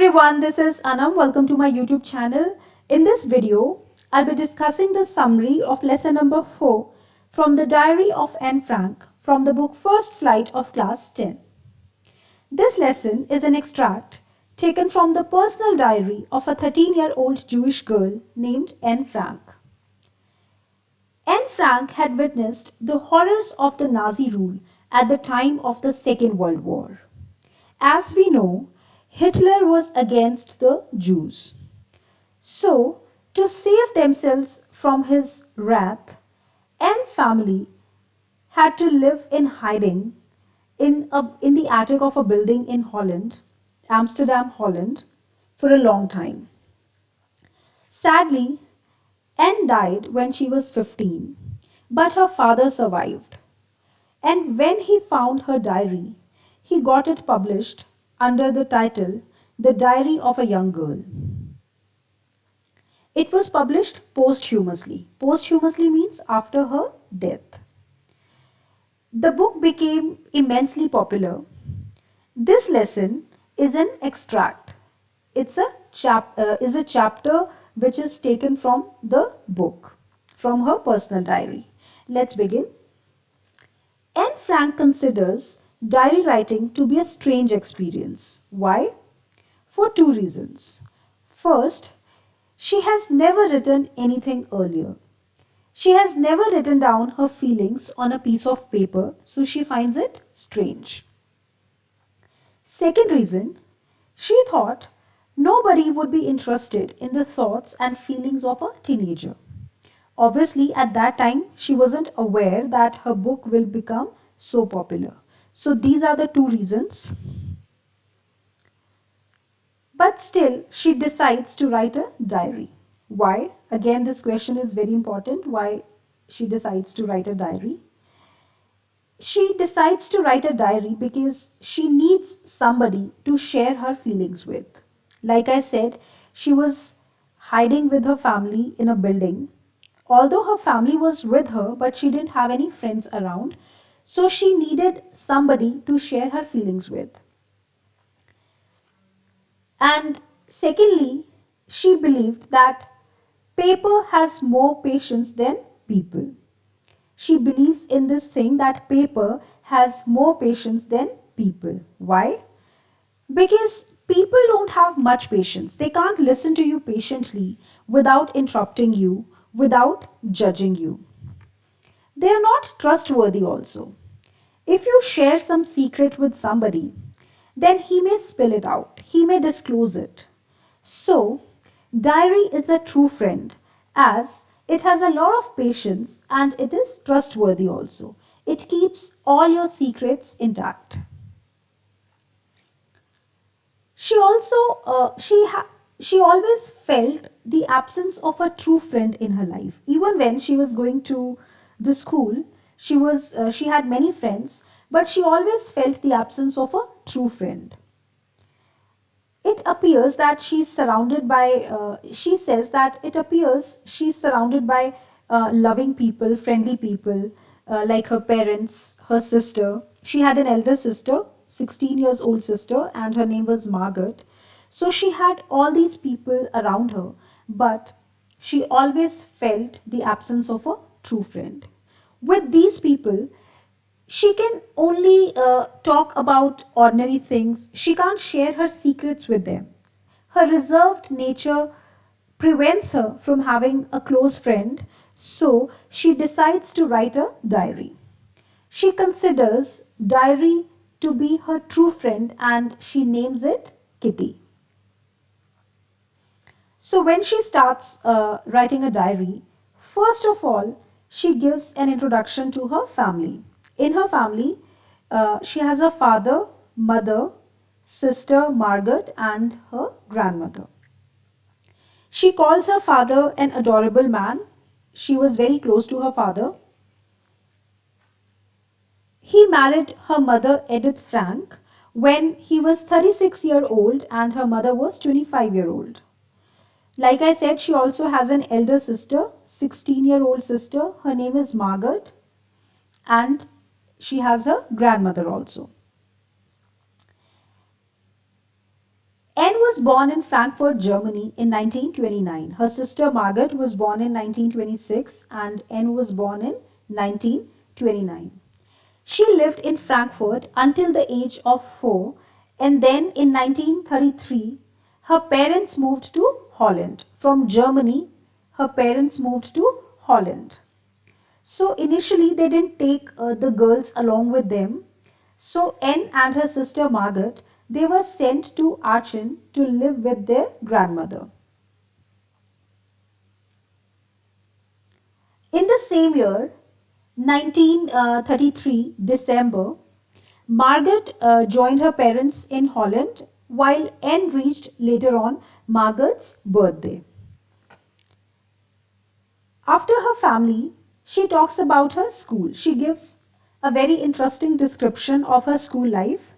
everyone, this is Anam. Welcome to my YouTube channel. In this video, I'll be discussing the summary of lesson number 4 from the Diary of Anne Frank from the book First Flight of Class 10. This lesson is an extract taken from the personal diary of a 13-year-old Jewish girl named Anne Frank. Anne Frank had witnessed the horrors of the Nazi rule at the time of the Second World War. As we know, Hitler was against the Jews. So, to save themselves from his wrath, Anne's family had to live in hiding in the attic of a building in Holland, Amsterdam, Holland, for a long time. Sadly, Anne died when she was 15, but her father survived. And when he found her diary, he got it published under the title The Diary of a Young Girl. It was published posthumously. Posthumously means after her death. The book became immensely popular. This lesson is an extract. It's a chapter which is taken from the book, from her personal diary. Let's begin. Anne Frank considers diary writing to be a strange experience. Why? For two reasons. First, she has never written anything earlier. She has never written down her feelings on a piece of paper, so she finds it strange. Second reason, she thought nobody would be interested in the thoughts and feelings of a teenager. Obviously, at that time, she wasn't aware that her book will become so popular. So these are the two reasons. But still, she decides to write a diary. Why? Again, this question is very important. Why she decides to write a diary? She decides to write a diary because she needs somebody to share her feelings with. Like I said, she was hiding with her family in a building. Although her family was with her, but she didn't have any friends around. So she needed somebody to share her feelings with. And secondly, she believed that paper has more patience than people. She believes in this thing that paper has more patience than people. Why? Because people don't have much patience. They can't listen to you patiently without interrupting you, without judging you. They are not trustworthy also. If you share some secret with somebody, then he may spill it out. He may disclose it. So, diary is a true friend as it has a lot of patience and it is trustworthy also. It keeps all your secrets intact. She also, she always felt the absence of a true friend in her life. Even when she was going to the school, she had many friends, but she always felt the absence of a true friend. It appears that she's surrounded by, she says that it appears she's surrounded by loving people, friendly people, like her parents, her sister. She had an elder sister, 16 years old sister, and her name was Margaret. So she had all these people around her, but she always felt the absence of a true friend. With these people, she can only talk about ordinary things. She can't share her secrets with them. Her reserved nature prevents her from having a close friend, so she decides to write a diary. She considers diary to be her true friend and she names it Kitty. So when she starts writing a diary, first of all, she gives an introduction to her family. In her family, she has a father, mother, sister Margaret, and her grandmother. She calls her father an adorable man. She was very close to her father. He married her mother Edith Frank when he was 36-year old and her mother was 25-year-old. Like I said, she also has an elder sister, 16-year-old sister. Her name is Margaret, and she has a grandmother also. Anne was was born in Frankfurt, Germany in 1929. Her sister Margaret was born in 1926 and Anne was born in 1929. She lived in Frankfurt until the age of 4, and then in 1933 her parents moved to Holland. From Germany, her parents moved to Holland. So initially they didn't take the girls along with them. So Anne and her sister Margaret, they were sent to Aachen to live with their grandmother. In the same year, 1933 December, Margaret joined her parents in Holland while Anne reached later on Margaret's birthday. After her family, she talks about her school. She gives a very interesting description of her school life.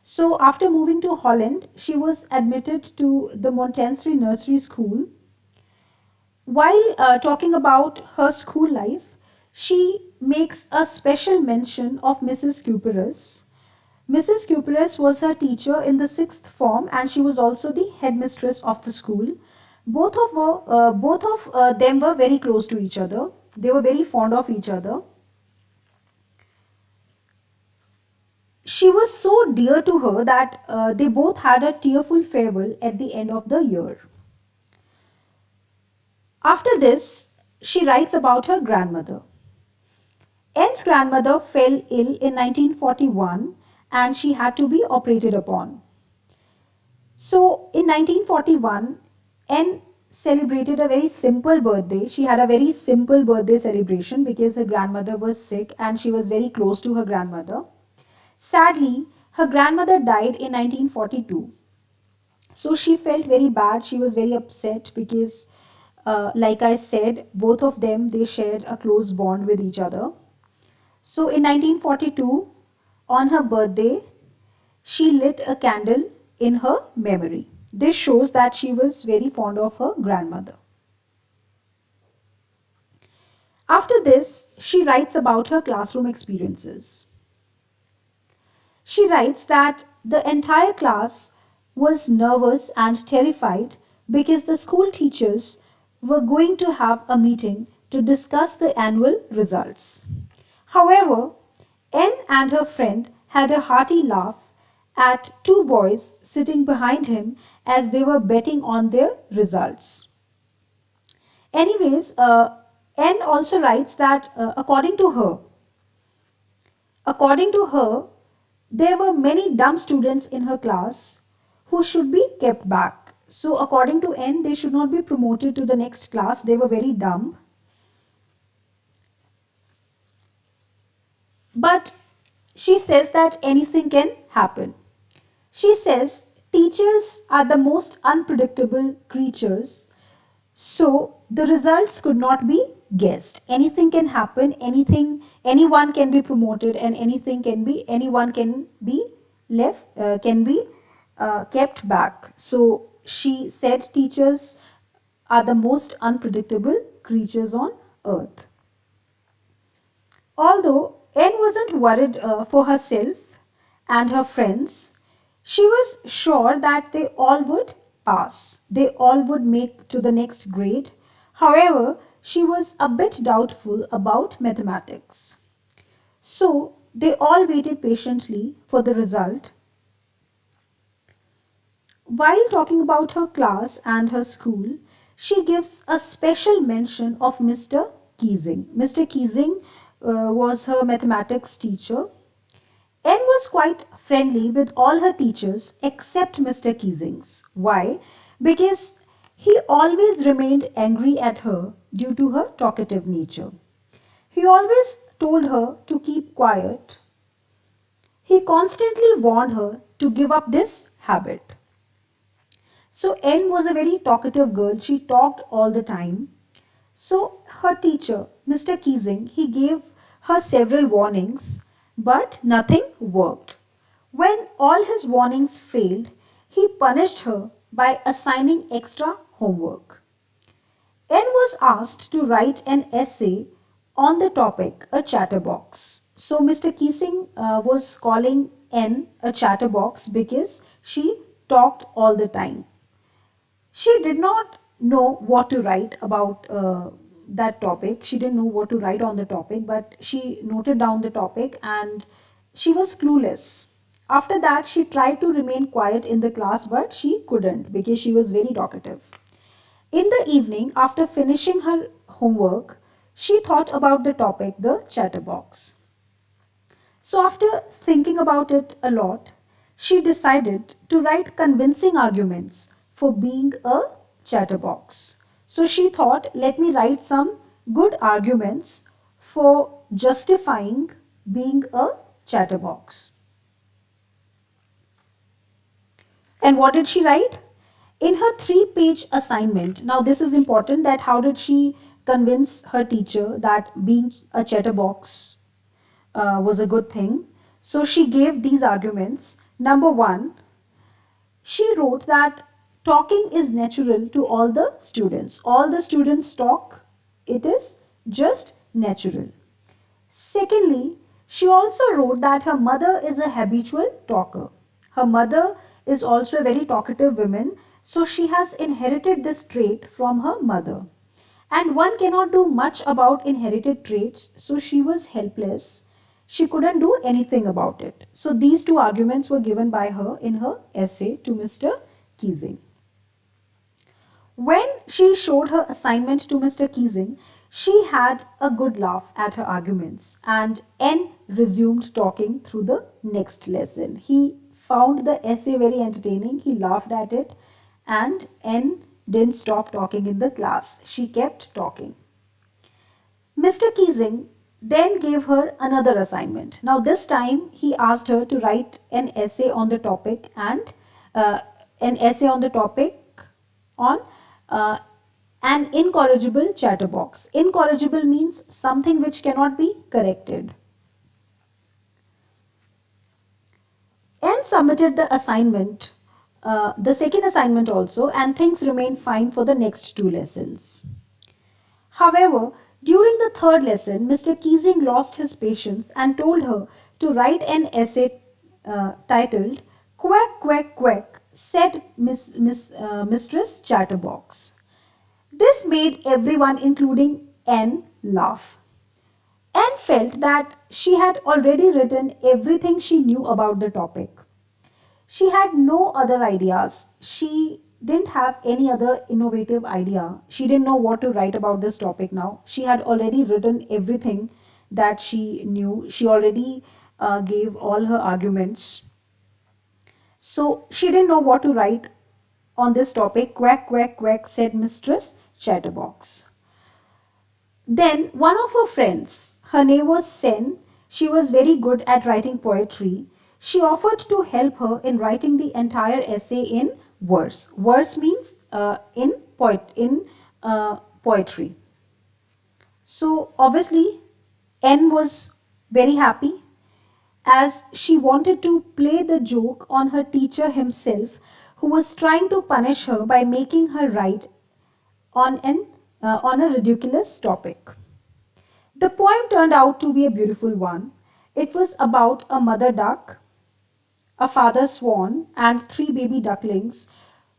So, after moving to Holland, she was admitted to the Montessori Nursery School. While talking about her school life, she makes a special mention of Mrs. Cuperus. Mrs. Cuperus was her teacher in the sixth form and she was also the headmistress of the school. Both of them were very close to each other. They were very fond of each other. She was so dear to her that they both had a tearful farewell at the end of the year. After this, she writes about her grandmother. Anne's grandmother fell ill in 1941 and she had to be operated upon. So in 1941, Anne celebrated a very simple birthday. She had a very simple birthday celebration because her grandmother was sick and she was very close to her grandmother. Sadly, her grandmother died in 1942. So she felt very bad. She was very upset because, like I said, both of them, they shared a close bond with each other. So in 1942, on her birthday, she lit a candle in her memory. This shows that she was very fond of her grandmother. After this, she writes about her classroom experiences. She writes that the entire class was nervous and terrified because the school teachers were going to have a meeting to discuss the annual results. However, Anne and her friend had a hearty laugh at two boys sitting behind him as they were betting on their results. Anyways, Anne also writes that according to her, there were many dumb students in her class who should be kept back. So according to Anne, they should not be promoted to the next class. They were very dumb. But she says that anything can happen. She says teachers are the most unpredictable creatures, so the results could not be guessed. Anything can happen, anyone can be promoted, and anyone can be kept back. So she said teachers are the most unpredictable creatures on earth. Although Anne wasn't worried for herself and her friends, she was sure that they all would pass. They all would make to the next grade. However, she was a bit doubtful about mathematics. So they all waited patiently for the result. While talking about her class and her school, she gives a special mention of Mr. Keesing. Mr. Keesing was her mathematics teacher. Anne was quite friendly with all her teachers except Mr. Keesing's. Why? Because he always remained angry at her due to her talkative nature. He always told her to keep quiet. He constantly warned her to give up this habit. So Anne was a very talkative girl. She talked all the time. So her teacher, Mr. Keesing, he gave her several warnings, but nothing worked. When all his warnings failed, he punished her by assigning extra homework. Anne was asked to write an essay on the topic, a chatterbox. So Mr. Keesing was calling Anne a chatterbox because she talked all the time. She did not know what to write about that topic. She didn't know what to write on the topic, but she noted down the topic and she was clueless. After that, she tried to remain quiet in the class, but she couldn't because she was very talkative. In the evening, after finishing her homework, she thought about the topic, the chatterbox. So, after thinking about it a lot, she decided to write convincing arguments for being a chatterbox. So, she thought, let me write some good arguments for justifying being a chatterbox. And what did she write? In her 3-page assignment, now this is important, that how did she convince her teacher that being a chatterbox was a good thing. So she gave these arguments. Number one, she wrote that talking is natural to all the students. All the students talk, it is just natural. Secondly, she also wrote that her mother is a habitual talker. Her mother is also a very talkative woman, so she has inherited this trait from her mother. And one cannot do much about inherited traits, so she was helpless. She couldn't do anything about it. So these two arguments were given by her in her essay to Mr. Keesing. When she showed her assignment to Mr. Keesing, she had a good laugh at her arguments, and N resumed talking through the next lesson. He found the essay very entertaining, he laughed at it, and N didn't stop talking in the class. She kept talking. Mr. Keesing then gave her another assignment. Now, this time he asked her to write an essay on the topic and an essay on the topic on uh, an incorrigible chatterbox. Incorrigible means something which cannot be corrected. And submitted the assignment, the second assignment also, and things remained fine for the next two lessons. However, during the third lesson, Mr. Keesing lost his patience and told her to write an essay titled Quack, Quack, Quack, said Mistress Chatterbox. This made everyone, including Anne, laugh. Anne felt that she had already written everything she knew about the topic. She had no other ideas. She didn't have any other innovative idea. She didn't know what to write about this topic now. She had already written everything that she knew. She already gave all her arguments. So she didn't know what to write on this topic. Quack, quack, quack, said Mistress Chatterbox. Then one of her friends, her name was Sen, she was very good at writing poetry. She offered to help her in writing the entire essay in verse. Verse means in poetry. So obviously, N was very happy as she wanted to play the joke on her teacher himself, who was trying to punish her by making her write on a ridiculous topic. The poem turned out to be a beautiful one. It was about a mother duck, a father swan, and 3 baby ducklings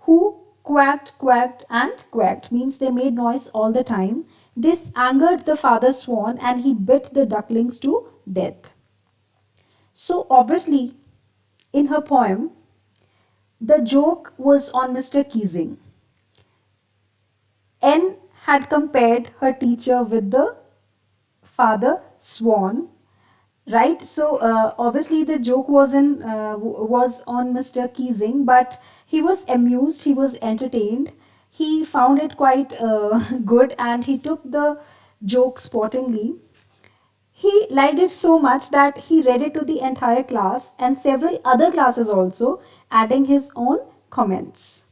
who quacked, quacked, and quacked, means they made noise all the time. This angered the father swan and he bit the ducklings to death. So, obviously, in her poem, the joke was on Mr. Keesing. N had compared her teacher with the father swan, right? So obviously the joke was on Mr. Keesing, but he was amused, he was entertained, he found it quite good, and he took the joke sportingly. He liked it so much that he read it to the entire class and several other classes also, adding his own comments.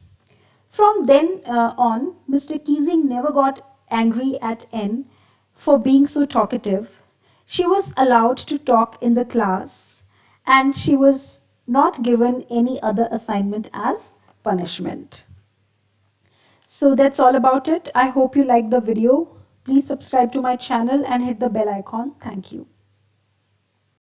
From then on, Mr. Keesing never got angry at N for being so talkative. She was allowed to talk in the class and she was not given any other assignment as punishment. So that's all about it. I hope you liked the video. Please subscribe to my channel and hit the bell icon. Thank you.